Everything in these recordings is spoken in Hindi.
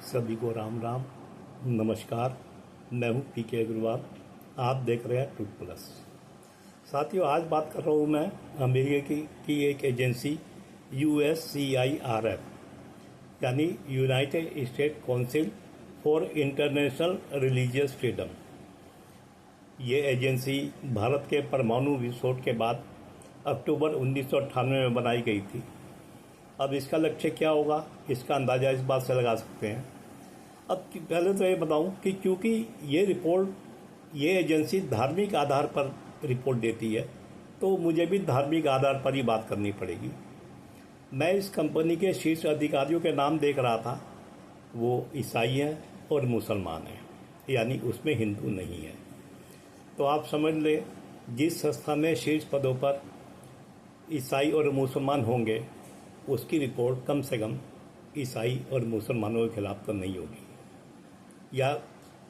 सभी को राम राम नमस्कार। मैं हूं पीके अग्रवाल। आप देख रहे हैं टूट प्लस। साथियों, आज बात कर रहा हूं मैं अमेरिका की एक एजेंसी USCIRF यानी United state council for international religious freedom. ये एजेंसी भारत के परमाणु विस्फोट के बाद अक्टूबर 1998 में बनाई गई थी। अब इसका लक्ष्य क्या होगा, इसका अंदाज़ा इस बात से लगा सकते हैं। अब पहले तो ये बताऊं कि क्योंकि ये एजेंसी धार्मिक आधार पर रिपोर्ट देती है, तो मुझे भी धार्मिक आधार पर ही बात करनी पड़ेगी। मैं इस कंपनी के शीर्ष अधिकारियों के नाम देख रहा था। वो ईसाई हैं और मुसलमान हैं, यानी उसमें हिंदू नहीं है। तो आप समझ लें, जिस संस्था में शीर्ष पदों पर ईसाई और मुसलमान होंगे, उसकी रिपोर्ट कम से कम ईसाई और मुसलमानों के खिलाफ तो नहीं होगी, या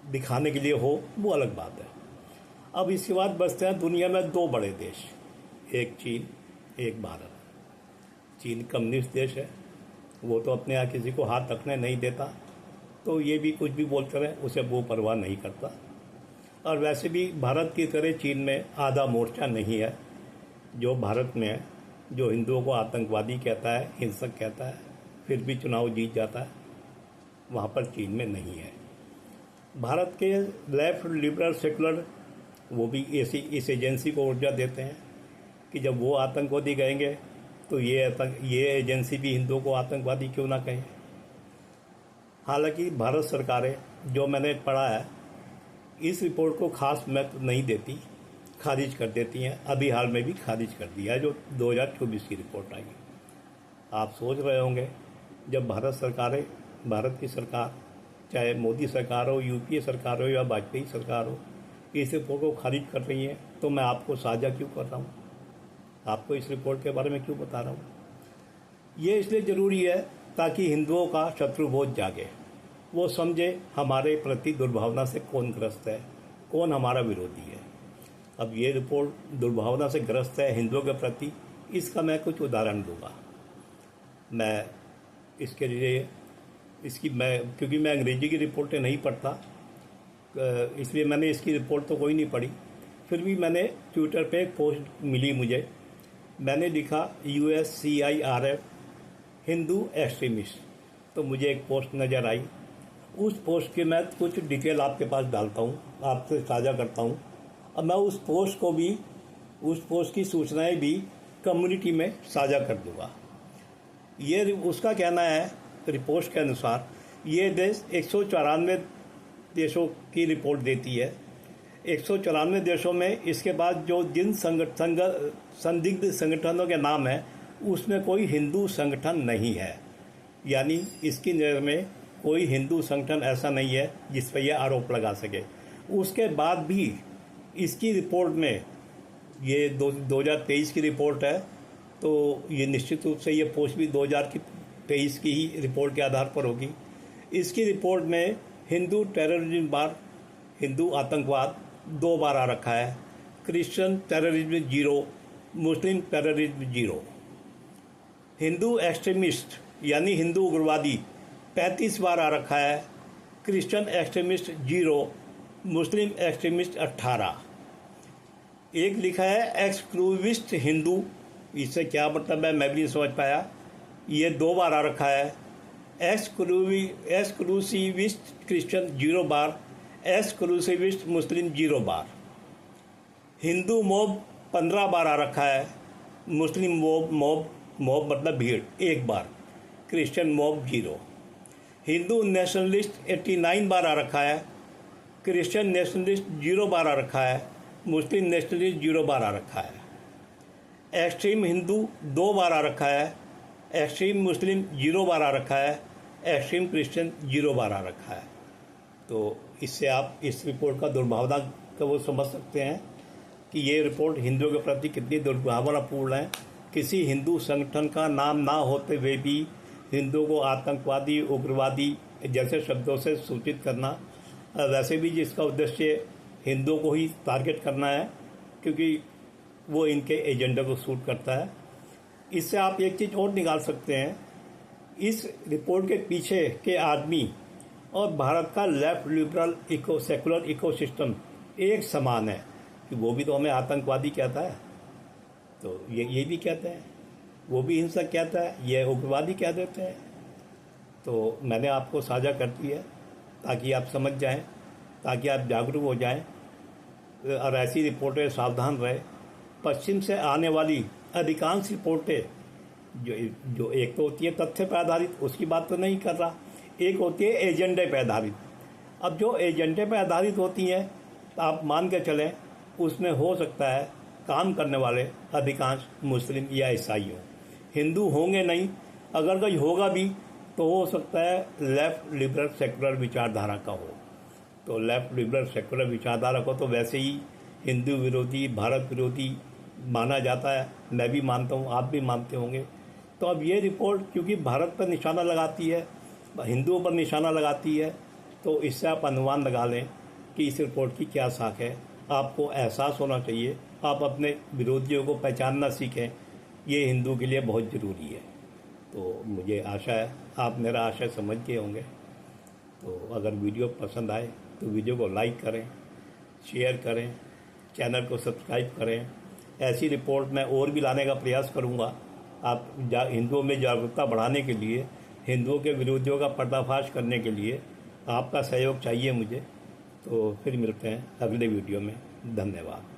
दिखाने के लिए हो वो अलग बात है। अब इसके बाद बचते हैं दुनिया में दो बड़े देश, एक चीन, एक भारत। चीन कम्युनिस्ट देश है, वो तो अपने यहाँ किसी को हाथ रखने नहीं देता, तो ये भी कुछ भी बोलते रहे, उसे वो परवाह नहीं करता। और वैसे भी भारत की तरह चीन में आधा मोर्चा नहीं है जो भारत में है, जो हिंदुओं को आतंकवादी कहता है, हिंसक कहता है, फिर भी चुनाव जीत जाता है। वहाँ पर चीन में नहीं है। भारत के लेफ्ट लिबरल सेकुलर वो भी इस एजेंसी को ऊर्जा देते हैं कि जब वो आतंकवादी कहेंगे तो ये एजेंसी भी हिंदुओं को आतंकवादी क्यों ना कहे। हालांकि भारत सरकारें, जो मैंने पढ़ा है, इस रिपोर्ट को खास महत्व नहीं देती, खारिज कर देती हैं। अभी हाल में भी खारिज कर दिया है, जो 2024 की रिपोर्ट आई। आप सोच रहे होंगे, जब भारत की सरकार, चाहे मोदी सरकार हो, यूपीए सरकार हो या वाजपेयी सरकार हो, इस रिपोर्ट को खारिज कर रही है, तो मैं आपको साझा क्यों कर रहा हूँ, आपको इस रिपोर्ट के बारे में क्यों बता रहा हूँ। ये इसलिए ज़रूरी है ताकि हिंदुओं का शत्रुबोध जागे, वो समझे हमारे प्रति दुर्भावना से कौन ग्रस्त है, कौन हमारा विरोधी है। अब ये रिपोर्ट दुर्भावना से ग्रस्त है हिंदुओं के प्रति, इसका मैं कुछ उदाहरण दूंगा। मैं इसके लिए क्योंकि मैं अंग्रेजी की रिपोर्टें नहीं पढ़ता, इसलिए मैंने इसकी रिपोर्ट तो कोई नहीं पढ़ी। फिर भी मैंने ट्विटर पे एक पोस्ट मिली मुझे, मैंने लिखा USCIRF हिंदू एक्सट्रीमिस्ट, तो मुझे एक पोस्ट नज़र आई। उस पोस्ट के मैं कुछ डिटेल आपके पास डालता हूँ, आपसे साझा करता हूँ। अब मैं उस पोस्ट की सूचनाएं भी कम्युनिटी में साझा कर दूँगा। ये उसका कहना है, रिपोर्ट के अनुसार ये देश 194 देशों की रिपोर्ट देती है। 194 देशों में इसके बाद जो जिन संदिग्ध संगठनों के नाम हैं, उसमें कोई हिंदू संगठन नहीं है। यानी इसकी नज़र में कोई हिंदू संगठन ऐसा नहीं है जिस पर यह आरोप लगा सके। उसके बाद भी इसकी रिपोर्ट में, ये 2023 की रिपोर्ट है, तो ये निश्चित रूप से ये पोस्ट भी 2023 की ही रिपोर्ट के आधार पर होगी। इसकी रिपोर्ट में हिंदू टेररिज्म बार, हिंदू आतंकवाद 2 बार आ रखा है, क्रिश्चियन टेररिज्म 0, मुस्लिम टेररिज्म 0। हिंदू एक्सट्रीमिस्ट यानी हिंदू उग्रवादी 35 बार आ रखा है, क्रिश्चियन एक्सट्रीमिस्ट 0, मुस्लिम एक्सट्रीमिस्ट 18। एक लिखा है एक्सक्लूसिविस्ट हिंदू, इससे क्या मतलब है मैं भी नहीं समझ पाया, ये 2 बार आ रखा है। एक्सक्लूसिविस्ट क्रिश्चियन 0 बार, एक्सक्लूसिविस्ट मुस्लिम 0 बार। हिंदू मॉब 15 बार आ रखा है, मुस्लिम मॉब मतलब भीड़ 1 बार, क्रिश्चियन मॉब 0। हिंदू नेशनलिस्ट 89 बार आ रखा है, क्रिश्चियन नेशनलिस्ट 0 बार आ रखा है, मुस्लिम नेशनलिस्ट 0 बार आ रखा है। एक्सट्रीम हिंदू 2 बार आ रखा है, एक्सट्रीम मुस्लिम 0 बार आ रखा है, एक्सट्रीम क्रिश्चियन 0 बार आ रखा है। तो इससे आप इस रिपोर्ट का दुर्भावना का वो समझ सकते हैं कि ये रिपोर्ट हिंदुओं के प्रति कितनी दुर्भावनापूर्ण है। किसी हिंदू संगठन का नाम ना होते हुए भी हिंदुओं को आतंकवादी, उग्रवादी जैसे शब्दों से सूचित करना, वैसे भी जिसका उद्देश्य हिंदुओं को ही टारगेट करना है, क्योंकि वो इनके एजेंडा को सूट करता है। इससे आप एक चीज़ और निकाल सकते हैं, इस रिपोर्ट के पीछे के आदमी और भारत का लेफ्ट लिबरल सेकुलर इकोसिस्टम एक समान है कि वो भी तो हमें आतंकवादी कहता है, तो ये भी कहते हैं, वो भी हिंसक कहता है, ये उग्रवादी कह देते हैं। तो मैंने आपको साझा कर दी है ताकि आप समझ जाएं, ताकि आप जागरूक हो जाएं और ऐसी रिपोर्टें सावधान रहे। पश्चिम से आने वाली अधिकांश रिपोर्टें जो एक तो होती है तथ्य पर आधारित, उसकी बात तो नहीं कर रहा, एक होती है एजेंडे पर आधारित। अब जो एजेंडे पर आधारित होती हैं तो आप मान के चलें उसमें हो सकता है काम करने वाले अधिकांश मुस्लिम या ईसाई हों, हिंदू होंगे नहीं, अगर कोई होगा भी तो हो सकता है लेफ्ट लिबरल सेकुलर विचारधारा का हो। तो लेफ्ट लिबरल सेकुलर विचारधारा को तो वैसे ही हिंदू विरोधी, भारत विरोधी माना जाता है, मैं भी मानता हूँ, आप भी मानते होंगे। तो अब ये रिपोर्ट क्योंकि भारत पर निशाना लगाती है, हिंदुओं पर निशाना लगाती है, तो इससे आप अनुमान लगा लें कि इस रिपोर्ट की क्या साख है। आपको एहसास होना चाहिए, आप अपने विरोधियों को पहचानना सीखें, ये हिंदू के लिए बहुत ज़रूरी है। तो मुझे आशा है आप मेरा आशय समझ गए होंगे। तो अगर वीडियो पसंद आए तो वीडियो को लाइक करें, शेयर करें, चैनल को सब्सक्राइब करें। ऐसी रिपोर्ट मैं और भी लाने का प्रयास करूंगा। आप हिंदुओं में जागरूकता बढ़ाने के लिए, हिंदुओं के विरोधियों का पर्दाफाश करने के लिए आपका सहयोग चाहिए मुझे। तो फिर मिलते हैं अगले वीडियो में। धन्यवाद।